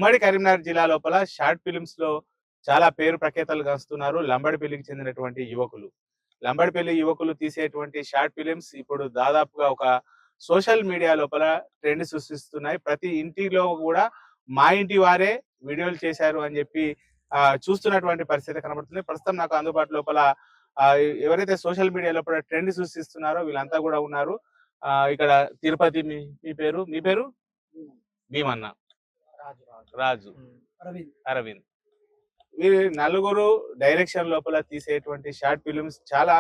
ఉమ్మడి కరీంనగర్ జిల్లా లోపల షార్ట్ ఫిలిమ్స్ లో చాలా పేరు ప్రఖ్యాతలు గాంచుతున్నారు లంబడిపల్లికి చెందినటువంటి యువకులు. లంబడిపల్లి యువకులు తీసేటువంటి షార్ట్ ఫిలిమ్స్ ఇప్పుడు దాదాపుగా ఒక సోషల్ మీడియా లోపల ట్రెండ్ సృష్టిస్తున్నాయి. ప్రతి ఇంటిలో కూడా మా ఇంటి వారే వీడియోలు చేశారు అని చెప్పి చూస్తున్నటువంటి పరిస్థితి కనబడుతుంది. ప్రస్తుతం నాకు అందుబాటు లోపల ఎవరైతే సోషల్ మీడియా లోపల ట్రెండ్ సృష్టిస్తున్నారో వీళ్ళంతా కూడా ఉన్నారు. ఇక్కడ తిరుపతి మీ పేరు భీమన్న, రాజు, అరవింద్. వీరి నలుగురు డైరెక్షన్ లోపల తీసేటువంటి షార్ట్ ఫిలిమ్స్ చాలా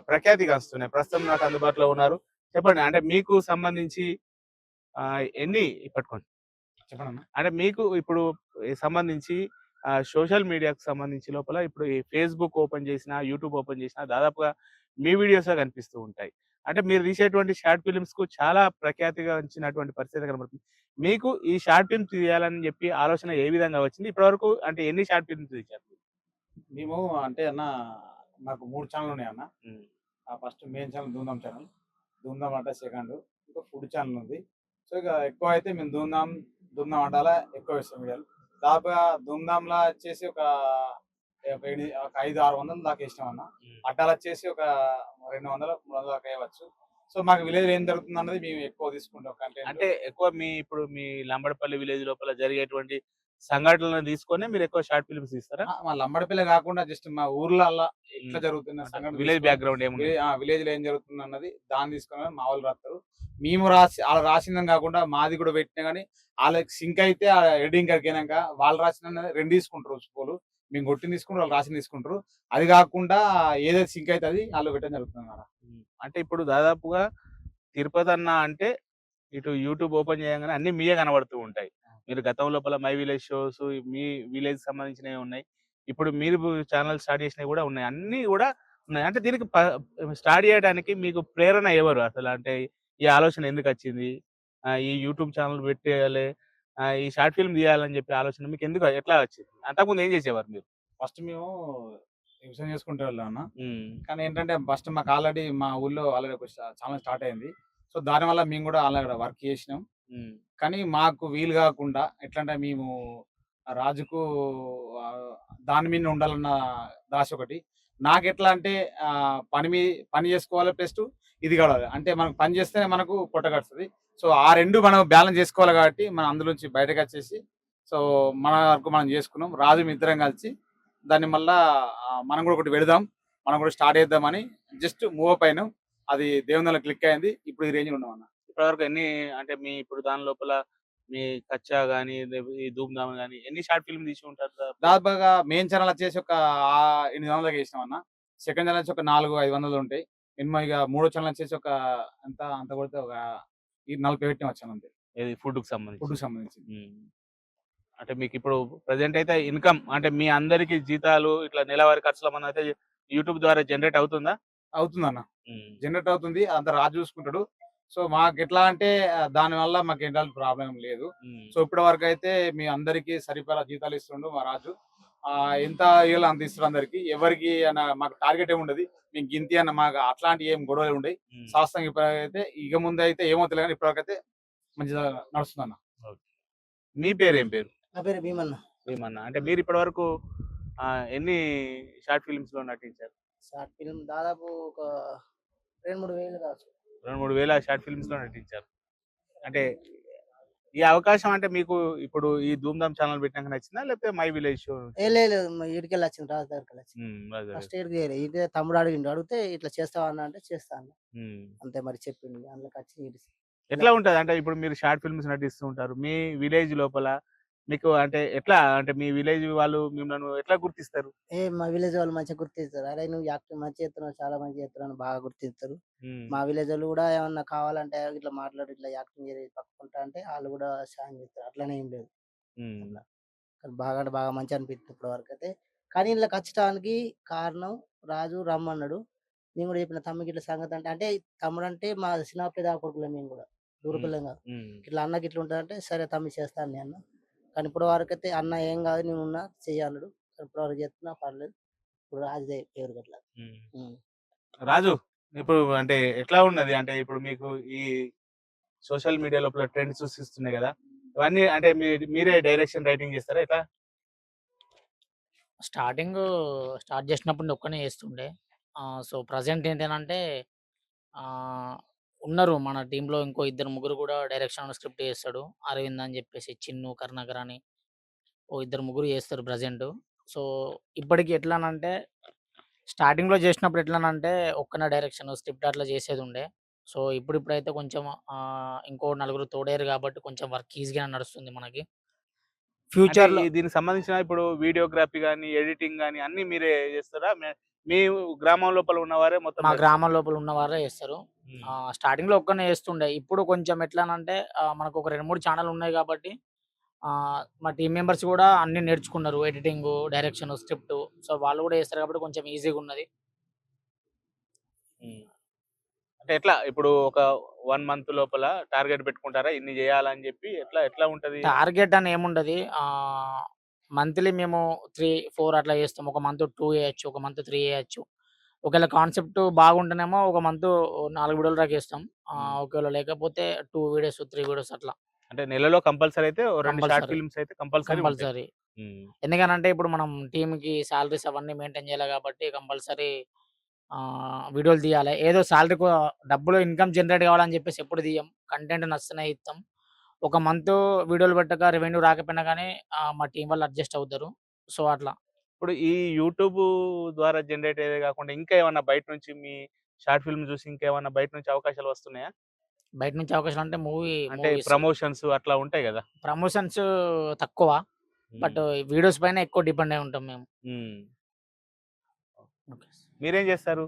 ప్రఖ్యాతి గాంచుతున్నాయి. ప్రస్తుతం నాకు అందుబాటులో ఉన్నారు. చెప్పండి, అంటే మీకు సంబంధించి ఎన్ని పట్టుకోండి చెప్పండి. అంటే మీకు ఇప్పుడు సంబంధించి సోషల్ మీడియాకు సంబంధించి లోపల ఇప్పుడు ఈ ఫేస్బుక్ ఓపెన్ చేసినా, యూట్యూబ్ ఓపెన్ చేసినా దాదాపుగా మీ వీడియోస్ కనిపిస్తూ ఉంటాయి. అంటే మీరు తీసేటువంటి షార్ట్ ఫిలిమ్స్ కు చాలా ప్రఖ్యాతిగా వచ్చినటువంటి పరిస్థితి కనబడుతుంది. మీకు ఈ షార్ట్ ఫిల్మ్ తీయాలని చెప్పి ఆలోచన ఏ విధంగా వచ్చింది? ఇప్పటివరకు అంటే ఎన్ని షార్ట్ ఫిల్మ్స్ తీశారు? మేము అంటే అన్న నాకు 3 ఛానల్ ఉన్నాయి అన్న. ఫస్ట్ మెయిన్ ఛానల్ ధూమ్ధామ్ అంటే సెకండ్ ఇంకా ఫుడ్ ఛానల్ ఉంది. సో ఇక ఎక్కువ అయితే మేము ధూమ్ధామ్ వండాలా ఎక్కువ ఇస్తాం వీడియోలు. దాదాపుగా ధూమ్ధామ్లా వచ్చేసి ఒక 500-600 దాకా ఇష్టం అన్న. అడ్డాలు వచ్చేసి ఒక 200-300 దాకా వేయవచ్చు. సో మాకు విలేజ్ ఏం జరుగుతుంది అన్నది మేము ఎక్కువ తీసుకుంటాం కంటెంట్. అంటే ఎక్కువ మీ లంబడపల్లి విలేజ్ లోపల జరిగేటువంటి సంఘటనలను తీసుకొని మీరు ఎక్కువ షార్ట్ ఫిల్మ్స్ తీస్తారా? మా లంబడపల్లి కాకుండా జస్ట్ మా ఊర్లలో ఎట్లా జరుగుతున్న సంఘటన, విలేజ్ బ్యాక్గ్రౌండ్ ఏముంది, విలేజ్ లో ఏం జరుగుతుంది అన్నది దాన్ని తీసుకొని మా వాళ్ళు రాస్తారు. మేము వాళ్ళు రాసిందని కాకుండా మాది కూడా పెట్టినా కానీ వాళ్ళకి సింక్ అయితే ఎడిటింగ్ కడిగినాక వాళ్ళు రాసిన 2 తీసుకుంటారు స్కూలు. మేము కొట్టిన తీసుకుంటారు, వాళ్ళు రాసిన తీసుకుంటారు. అది కాకుండా ఏదైతే సింక్ అయితే అది వాళ్ళు పెట్టడం జరుగుతుంది అన్నమాట. అంటే ఇప్పుడు దాదాపుగా తిరుపతి అన్న అంటే ఇటు యూట్యూబ్ ఓపెన్ చేయగానే అన్ని మీయే కనబడుతూ ఉంటాయి. మీరు గతం లోపల my village shows me village సంబంధించినవి ఉన్నాయి. ఇప్పుడు మీరు ఛానల్ స్టార్ట్ చేసినవి కూడా ఉన్నాయి. అన్ని కూడా ఉన్నాయి. అంటే దీనికి స్టార్ట్ చేయడానికి మీకు ప్రేరణ ఎవరు అసలు? అంటే ఈ ఆలోచన ఎందుకు వచ్చింది? ఈ యూట్యూబ్ ఛానల్ పెట్టేయాలి, ఈ షార్ట్ ఫిల్మ్ తీయాలని చెప్పి ఆలోచన మీకు ఎందుకు ఎట్లా వచ్చింది? అంతకుముందు ఏం చేసేవారు మీరు? ఫస్ట్ మేము వ్యవసాయం చేసుకుంటే వెళ్ళాం అన్న. కానీ ఏంటంటే ఫస్ట్ మాకు ఆల్రెడీ మా ఊళ్ళో ఆల్రెడీ ఒక ఛానల్ స్టార్ట్ అయింది. సో దానివల్ల మేము కూడా ఆల్రెడీ వర్క్ చేసినాం. కానీ మాకు వీలు కాకుండా ఎట్లా అంటే మేము రాజుకు దాని మీద ఉండాలన్న దాశ ఒకటి. నాకు ఎట్లా అంటే పని చేసుకోవాలి, ప్లస్ ఇది కావాలి. అంటే మనకు పని చేస్తేనే మనకు పొట్ట కడుతుంది. సో ఆ 2 మనం బ్యాలెన్స్ చేసుకోవాలి కాబట్టి మనం అందులోంచి బయటకు వచ్చేసి సో మన వరకు మనం చేసుకున్నాం. రాజు ఇద్దరం కలిసి దాన్ని మళ్ళా మనం కూడా ఒకటి పెడదాం, మనం కూడా స్టార్ట్ చేద్దామని జస్ట్ మూవ్ అప్ అయినాం. అది దేవుని క్లిక్ అయింది. ఇప్పుడు ఈ రేంజ్ ఉన్నాం అన్న. ఇప్పటివరకు ఎన్ని అంటే మీ ఇప్పుడు దాని లోపల మీ కచ్చా గానీ ఈ ధూమ్ధామ్ గానీ ఎన్ని షార్ట్ ఫిల్మ్ తీసి ఉంటారు? దాదాపుగా మెయిన్ ఛానల్ వచ్చేసి ఒక 800 చేసినాం అన్న. సెకండ్ ఛానల్ వచ్చి ఒక 400-500 ఉంటాయి. మినిమం ఇక 3వ ఛానల్ వచ్చేసి ఒక అంత కొడితే ఒక 40 పెట్టిన వచ్చాను అంతే. ఇది ఫుడ్ కు సంబంధించి. అంటే మీకు ఇప్పుడు ప్రెసెంట్ అయితే ఇన్కమ్ అంటే మీ అందరికి జీతాలు ఇట్లా నెలవారీ ఖర్చుల మన అయితే యూట్యూబ్ ద్వారా జనరేట్ అవుతుందా? అవుతుందన్న, జనరేట్ అవుతుంది. అంత రాజు చూసుకుంటాడు. సో మాకు ఎట్లా అంటే దానివల్ల మాకు ఎలాంటి ప్రాబ్లం లేదు. సో ఇప్పటి వరకు అయితే మీ అందరికి సరిపడా జీతాలు ఇస్తుండు మా రాజు. ఎంత ఇవ్వాలి అంత ఇస్తారు అందరికి. ఎవరికి మాకు టార్గెట్ ఏమి ఉండదు. మీకు గింతి అన్న మాకు అట్లాంటి ఏం గొడవలు ఉండవు. శాస్త్రంగా ఇప్పటికైతే ఇక ముందు అయితే ఏమో తెలియదు, కానీ ఇప్పటివరకైతే మంచిగా నడుస్తుంది అన్న. మీ పేరు ఏం పేరు? నా పేరు భీమన్న. అంటే మీరు ఇప్పటి వరకు ఎన్ని షార్ట్ ఫిల్మ్స్ లో నటించారు? షార్ట్ ఫిల్మ్ దాదాపు ఒక 2-3 వేలు కావచ్చు. 2-3 వేల షార్ట్ ఫిల్మ్స్ లో నటించారు. అంటే ఈ అవకాశం అంటే మీకు ఇప్పుడు ఈ ధూమ్ధామ్ ఛానల్ పెట్టినాక నచ్చిందా, లేకపోతే మై విలేజ్ షో? లేదు, ఇడికెళ్ళి వచ్చింది, రాజు దగ్గరికి వచ్చింది. ఫస్ట్ ఇడికి తమ్ముడు అడిగితే ఇట్లా చేస్తావా అన్న అంటే చేస్తా అన్న. అంతే మరి చెప్పింది. అందులోకి వచ్చి ఎట్లా ఉంటది అంటే ఇప్పుడు మీరు షార్ట్ ఫిల్మ్స్ నటిస్తూ ఉంటారు మీ విలేజ్ లోపల, మీకు అంటే ఎట్లా అంటే మీ విలేజ్ వాళ్ళు మిమ్మల్ని ఎట్లా గుర్తిస్తారు? మా విలేజ్ వాళ్ళు మంచిగా గుర్తిస్తారు. అరే నువ్వు యాక్టింగ్ మంచిగా చేస్తున్నావు, చాలా మంచిగా చేస్తున్నావు బాగా గుర్తిస్తారు. మా విలేజ్ వాళ్ళు కూడా ఏమన్నా కావాలంటే ఇట్లా మాట్లాడి ఇట్లా యాక్టింగ్ పట్టుకుంటా అంటే వాళ్ళు కూడా సాయం చేస్తారు. అట్లనే ఏం లేదు, బాగా అంటే బాగా మంచిగా అనిపిస్తుంది ఇప్పటి వరకు అయితే. కానీ ఇలా ఖచ్చితానికి కారణం రాజు రమ్మన్నాడు. నేను కూడా చెప్పిన తమ్ముకి ఇట్లా సంగతి అంటే తమ్ముడు అంటే మా చిన్న పెద్ద కొడుకులే, మేము కూడా దూరపిల్లంగా ఇట్లా అన్నకి ఇట్లా ఉంటుంది అంటే సరే తమ్మి చేస్తాను నేను అన్న. కానీ ఇప్పటి వరకు అయితే అన్న ఏం కాదు నేను ఉన్నా చెయ్యాలడు. ఇప్పటి వరకు చేస్తున్నా పర్లేదు. ఇప్పుడు రాజుదే పేరు గట్లా. రాజు ఇప్పుడు అంటే ఎట్లా ఉన్నది అంటే ఇప్పుడు మీకు ఈ సోషల్ మీడియా లోపల ట్రెండ్స్ సృష్టిస్తున్నాయి కదా, ఇవన్నీ అంటే మీరే డైరెక్షన్ రైటింగ్ చేస్తారా ఎట్లా? స్టార్టింగ్ స్టార్ట్ చేసినప్పుడు నేను ఒక్కనే చేస్తుండే. సో, ప్రెజెంట్ ఏంటనంటే ఉన్నారు మన టీమ్‌లో ఇంకో ఇద్దరు, ముగ్గురు కూడా డైరెక్షన్, స్క్రిప్ట్ చేస్తాడు. అరవింద్ అని చెప్పేసి, చిన్ను, కరుణాకర్ అని ఓ ఇద్దరు, ముగ్గురు చేస్తారు ప్రెజెంట్. సో, ఇప్పటికి ఎట్లానంటే స్టార్టింగ్‌లో చేసినప్పుడు ఎట్లానంటే ఒక్కనే డైరెక్షన్, స్క్రిప్ట్ అట్లా చేసేదుండే. సో, ఇప్పుడిప్పుడైతే కొంచెం ఇంకో నలుగురు తోడయ్యారు కాబట్టి కొంచెం వర్క్ ఈజీగానే నడుస్తుంది మనకి. అంటే ఫ్యూచర్‌లో దీనికి సంబంధించిన ఇప్పుడు వీడియోగ్రఫీ గాని, ఎడిటింగ్ గాని అన్నీ మీరే చేస్తారా? మీ గ్రామం లోపల ఉన్నవారే మొత్తం మా చేస్తారా? గ్రామం లోపల ఉన్నవారే చేస్తారు. హ్మ్. స్టార్టింగ్‌లో ఒక్కడినే చేస్తుండే. ఇప్పుడు కొంచెం ఎట్లానంటే మనకు ఒక 2, 3 ఛానెల్ ఉన్నాయి కాబట్టి మా టీమ్ మెంబర్స్ కూడా అన్నీ నేర్చుకున్నారు. Editing, direction, script. సో, వాళ్ళు కూడా చేస్తారు కాబట్టి కొంచెం ఈజీగున్నది. హ్మ్. అంటే ఎట్లా ఇప్పుడు ఒక 1 మంత్ లోపల టార్గెట్ పెట్టుకుంటారా? ఇన్ని చేయాలని చెప్పి ఎట్లా ఉంటది? టార్గెట్ అని ఏముండది. మంత్లీ మేము 3, 4 అట్లా చేస్తాం. ఒక మంత్ 2 చేయొచ్చు. ఒక మంత్ 3 చేయొచ్చు. ఒకవేళ కాన్సెప్ట్ బాగుంటేనేమో ఒక మంత్ 4 వీడియోల దాకా ఏస్తాం. హ్మ్. ఒకవేళ లేకపోతే 2 వీడియోస్, 3 వీడియోస్ అట్లా అంటే నెలలో కంపల్సరీ అయితే ఓ 2 షార్ట్ కంపల్సరీ. ఫిల్మ్స్ అయితే కంపల్సరీ ఉంటాయి. కంపల్సరీ. హ్మ్. ఎందుకనంటే ఇప్పుడు మనం టీమ్‌కి సాలరీస్ అవన్నీ మెయింటైన్ చేయాలి కాబట్టి కంపల్సరీ వీడియోలు తీయాలి. ఏదో సాలరీ డబ్బులు ఇన్‌కమ్ జనరేట్ కావాలని చెప్పేసి ఎప్పుడు తీయం. కంటెంట్ నచ్చితేనే ఇత్తాం. ఒక మంత్ వీడియోలు పెట్టక రెవెన్యూ రాకపోయినా గానీ మా టీమ్ వాళ్ళు అడ్జస్ట్ అవుతారు. సో, అట్లా. ఇప్పుడు ఈ యూట్యూబ్ ద్వారా జనరేట్ అయ్యేదే కాకుండా ఇంకా ఏమన్నా బయట నుంచి మీ షార్ట్ ఫిల్మ్ చూసి ఇంకేమన్నా బయట నుంచి అవకాశాలు వస్తున్నాయా? బయట నుంచి అవకాశాలు అంటే అంటే మూవీస్ ప్రమోషన్స్ అట్లా ఉంటాయి గదా! ప్రమోషన్స్ తక్కువ. బట్ హ్మ్. వీడియోస్ పైన ఎక్కువ డిపెండ్ అయి ఉంటాం మేము. హ్మ్. ఓకే. మీరేం చేస్తారు?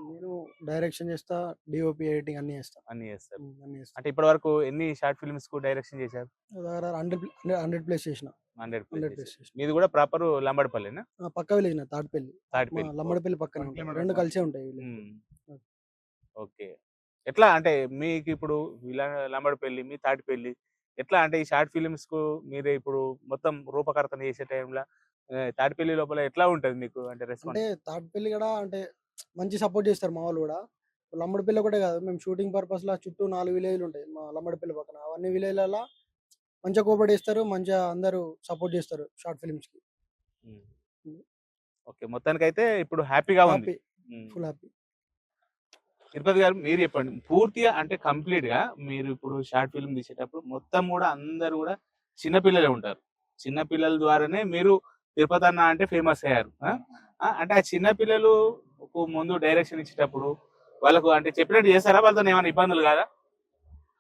నేను డైరెక్షన్ చేస్తా, డీఓపీ ఎడిటింగ్ అన్నీ చేస్తా. అన్నీ చేస్తారు. అన్నీ చేస్తా. అంటే ఇప్పటివరకు ఎన్ని షార్ట్ ఫిల్మ్స్‌కు డైరెక్షన్ చేశారు? నా దగ్గర 100 ప్లేస్ చేసిన. 100 100 ప్లేస్ ప్లేస్ చేశారు. చేసిన. మీది కూడా ప్రాపర్ లంబడపల్లినా? పక్క విలేజ్ నా తాటిపల్లి. మా తాటిపల్లి. లంబడపల్లి పక్కనే 1 ఉంటాయి. కిలోమీటర్ 2 దూరం. కలిసే ఉంటాయి విలేజ్. హ్మ్. ఓకే. ఎట్లా అంటే మీకు ఇప్పుడు లంబడపల్లి, మీ తాటిపల్లి ఎట్లా అంటే ఈ షార్ట్ ఫిల్మ్స్‌కు మీరే ఇప్పుడు మొత్తం రూపకర్తన చేసే టైంలో తాటిపల్లి లోపల ఎట్లా ఉంటది మీకు అంటే అంటే రెస్పాన్స్? తాటిపల్లి కూడా అంటే మంచి సపోర్ట్ చేస్తారు మా వాళ్ళు కూడా. లంబడపల్లి ఒకటే కాదు, మేము షూటింగ్ పర్పస్‌లా చుట్టూ 4 విలేజ్‌లు ఉంటాయి మా లంబడపల్లి పక్కన. అవన్నీ విలేజ్‌లల్ల మంచిగా కోఆపరేట్ చేస్తారు. మంచిగా అందరూ సపోర్ట్ చేస్తారు షార్ట్ ఫిల్మ్స్‌కి. హ్మ్. హ్మ్. ఓకే. మొత్తానికైతే ఇప్పుడు హ్యాపీగా ఉంది. హ్యాపీ. హ్మ్. Full happy. తిరుపతి గారు మీరు చెప్పండి. పూర్తిగా అంటే కంప్లీట్‌గా మీరు ఇప్పుడు షార్ట్ ఫిల్మ్ తీసేటప్పుడు మొత్తం గూడా అందరూ గూడా చిన్న పిల్లలే ఉంటారు. చిన్న పిల్లల ద్వారానే మీరు తిరుపతి అన్న అంటే ఫేమస్ అయ్యారు. అంటే ఆ చిన్న పిల్లలుకు ముందు డైరెక్షన్ ఇచ్చేటప్పుడు వాళ్ళకు అంటే చెప్పినట్టు చేస్తారా? వాళ్ళతోని ఏమైనా ఇబ్బందులు కాదా?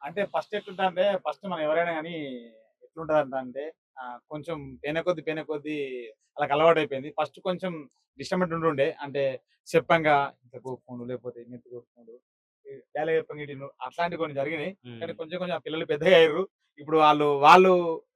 అంటే ఫస్ట్ ఎట్లుంటదంటే ఫస్ట్ మనం ఎవరైనా గానీ ఎట్లుంటదంటే కొంచెం పేన కొద్దీ వాళ్ళకి అలవాటయిపోయింది. ఫస్ట్ కొంచెం డిస్టర్బెంట్ ఉంటుండే. అంటే చెప్పంగా ఇంత కోపముండు, లేకపోతే ఇంత కోపముండు, డైలాగ్ చెప్పంగా ఇటు అట్లాంటివి కొన్ని జరిగినాయి. కానీ కొంచెం కొంచెం ఆ పిల్లలు పెద్దగా అయ్యారు. ఇప్పుడు వాళ్ళు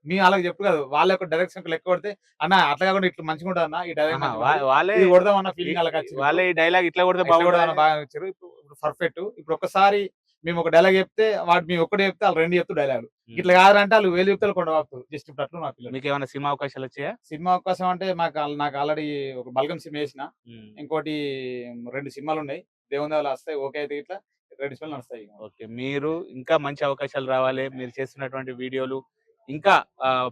మేము అలాగ చెప్పు కాదు. వాళ్ళ యొక్క డైరెక్షన్ లెక్క కొడితే అన్న అట్లా కాకుండా ఇట్లా మంచిగా ఉంటదన్న ఈ డైలాగ్ ఆహా! మంచిగుంటది. వాళ్ళే ఇది కొడదాం అన్న ఫీలింగ్ వాళ్ళకి వచ్చింది. వాళ్ళే ఈ డైలాగ్ ఇట్లా కొడితే ఇట్లా కొడదాం బాగుంటదని బాగా వచ్చారు. ఇప్పుడు పర్ఫెక్ట్. ఇప్పుడు ఒక్కసారి మేము ఒక డైలాగ్ చెప్తే మేము ఒక్కటి చెప్తే వాళ్ళు 2 చెప్తారు డైలాగులు. ఇట్లా కాదంటే వాళ్ళు 1000 చెప్తారు కొండ వాపుతారు. జస్ట్ ఇప్పుడు అట్లా మా పిల్లలు. మీకేమైనా సినిమా అవకాశాలు వచ్చాయా? సినిమా అవకాశం అంటే నాకు ఆల్రెడీ ఒక బల్గం సినిమా చేసిన. ఇంకోటి 2 సినిమాలు ఉన్నాయి. దేవుని దయ వల్ల వస్తాయి. ఓకే అయితే ఇట్లా 2 సినిమాలు నడుస్తాయి. ఓకే. మీరు ఇంకా మంచి అవకాశాలు రావాలి. మీరు చేస్తున్నటువంటి వీడియోలు ఇంకా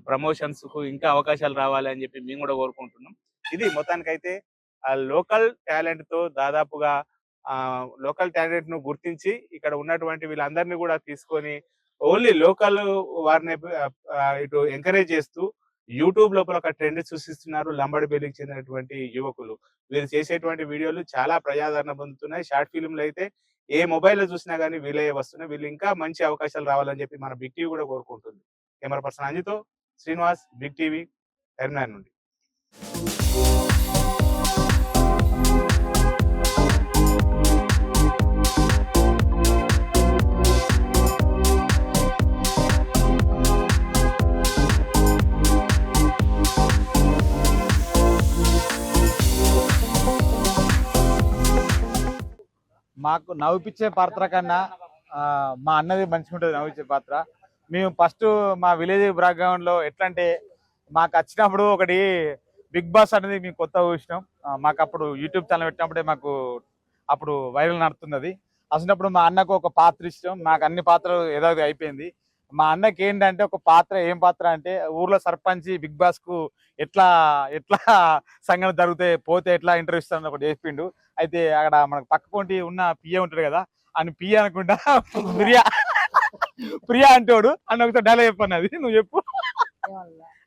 ప్రమోషన్స్‌కు ఇంకా అవకాశాలు రావాలి అని చెప్పి మేము కూడా కోరుకుంటున్నాం. ఇది మొత్తానికైతే లోకల్ టాలెంట్‌తో దాదాపుగా లోకల్ టాలెంట్‌ను గుర్తించి ఇక్కడ ఉన్నటువంటి వీళ్ళందరినీ కూడా తీసుకొని ఓన్లీ లోకల్ వారిని ఇటు ఎంకరేజ్ చేస్తూ యూట్యూబ్ లోపల ఒక ట్రెండ్ సృష్టిస్తున్నారు లంబడిపల్లికి చెందినటువంటి యువకులు. వీరు చేసేటువంటి వీడియోలు చాలా ప్రజాదరణ పొందుతున్నాయి. షార్ట్ ఫిల్మ్‌లు అయితే ఏ మొబైల్‌లో చూసినా గానీ వీళ్ళే వస్తున్నాయి. వీళ్ళు ఇంకా మంచి అవకాశాలు రావాలని చెప్పి మన బిగ్ టీవీ కూడా కోరుకుంటుంది. కెమెరా పర్సన్ అంజితో శ్రీనివాస్, బిగ్ టీవీ, కరీంనగర్ నుండి. మాకు నవ్విపించే పాత్ర కన్నా మా అన్నది మంచిగుంటది నవ్వించే పాత్ర. మేము ఫస్ట్ మా విలేజ్ బ్యాక్గ్రౌండ్ లో ఎట్లా అంటే మాకు వచ్చినప్పుడు ఒకటి బిగ్ బాస్ అనేది మేము కొత్తగా చూసినాం. మాకు అప్పుడు యూట్యూబ్ ఛానల్ పెట్టినప్పుడే మాకు అప్పుడు వైరల్ నడుతున్నది. అసలు మా అన్నకు ఒక పాత్ర ఇష్టం. మాకు అన్ని పాత్రలు ఏదో అయిపోయింది. మా అన్నకి ఏంటంటే ఒక పాత్ర, ఏం పాత్ర అంటే ఊర్లో సర్పంచ్ బిగ్ బాస్ కు ఎట్లా ఎట్లా సంఘటన జరిగితే పోతే ఎట్లా ఇంటర్వ్యూ ఇస్తానని ఒకటి చెప్పిండు. అయితే అక్కడ మనకు పక్క పొంటి ఉన్న పిఏ ఉంటాడు కదా, అని పిఏ అనుకుంటా ప్రియా అంటోడు అని ఒకసారి డైలాగ్ చెప్పాను, అది నువ్వు చెప్పు.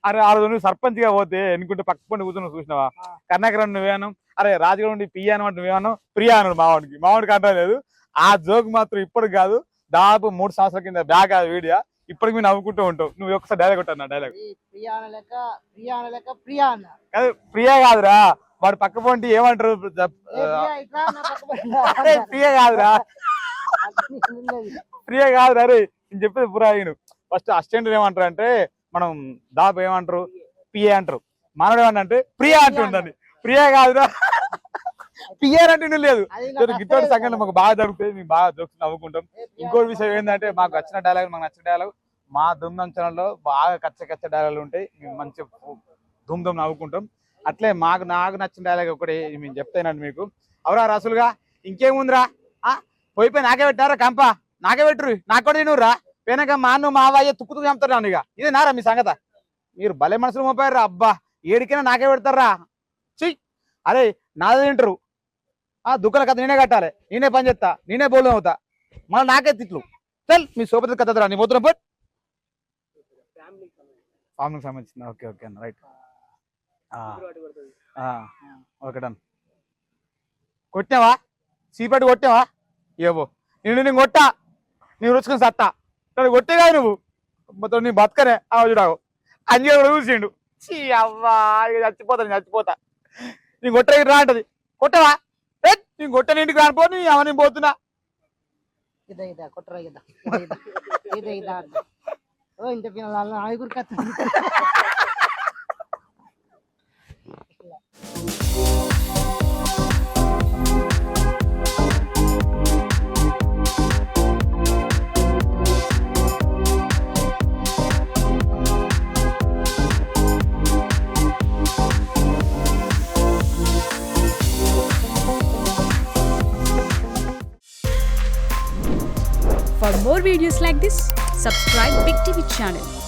అరే ఆ రోజు నువ్వు సర్పంచ్ గా పోతే ఎన్నుకుంటే పక్క పొంటి కూర్చొని చూసినావా, కర్ణాకరన్ నువ్వేను, అరే రాజుగారు నుండి పియ్య అనమాట నువ్వేమన్నా ప్రియా అన్నాడు మావాడికి అంటా లేదు. ఆ జోక్ మాత్రం ఇప్పటికి కాదు, దాదాపు 3 సంవత్సరాల కింద బ్యాక్ ఆ వీడియో, ఇప్పటికి మీరు నవ్వుకుంటూ ఉంటావు. నువ్వు ఒకసారి డైలాగ్ కొట్టా డైలాగ్. కాదు ప్రియా కాదురా, వాడు పక్క పొంటి ఏమంటారు, ప్రియా కాదురా, ప్రియా కాదురా. అరే నేను చెప్పేది పురాయిను. ఫస్ట్ అసిస్టెంట్ ఏమంటారు అంటే, మనం దాదాపు ఏమంటారు పిఏ అంటారు, మానవుడు ఏమంటే ప్రియా అంటుండీ. ప్రియా కాదురా, పిఆర్ అంటే లేదు. గిట్టోడి సంఘటన మాకు బాగా జరుగుతుంది, మేము బాగా జోక్స్ నవ్వుకుంటాం. ఇంకోటి విషయం ఏంటంటే, మాకు నచ్చిన డైలాగ్ మా ధూమ్ధామ్ ఛానల్లో బాగా కచ్చ డైలాగులు ఉంటాయి, మేము మంచి ధూమ్ధామ్ నవ్వుకుంటాం. అట్లే నాకు నచ్చిన డైలాగ్ ఒకటి మేము చెప్తానండి మీకు. అవరా రసులుగా ఇంకేముందిరా, పోయిపోయి నాకే పెట్టారా కంప, నాకే పెట్టురు, నాకు కూడా తినురా, పోయినాక మా అన్ను మా అవ్వయ్య తుక్కు చంపుతారు నన్ను. ఇక ఇదే నారా మీ సంగత, మీరు భలే మనసులు మోపారా, అబ్బా ఏడికైనా నాకే పెడతారా. చెయ్యి అరే నాదే తింటారు, దుకాణ కథ నేనే కట్టాలి, నేనే పని చేస్తా, నేనే బోల్డం అవుతా, మళ్ళీ నాకే తిట్లు. చల్ మీ సోపతి కథరా, నీ మొత్తం పోట్ ఫ్యామిలీకి సంబంధించింది. ఓకే అన్న రైట్. Okay done. కొట్టినావా సీపేట కొట్టావా, ఏవో నేను కొట్టా, నేను రుచుకుని సత్తా కొట్టే కాదు నువ్వు మొత్తం నీ బతకనే చూడావు అంజీ కూడా చూసిండు. అవ్వా చచ్చిపోతా నీ కొట్ట రా అంటది, కొట్టవా నేను కొట్ట ఇంటికి రానిపో, నీ అవన్నీ పోతున్నా. For more videos like this, subscribe Big TV channel.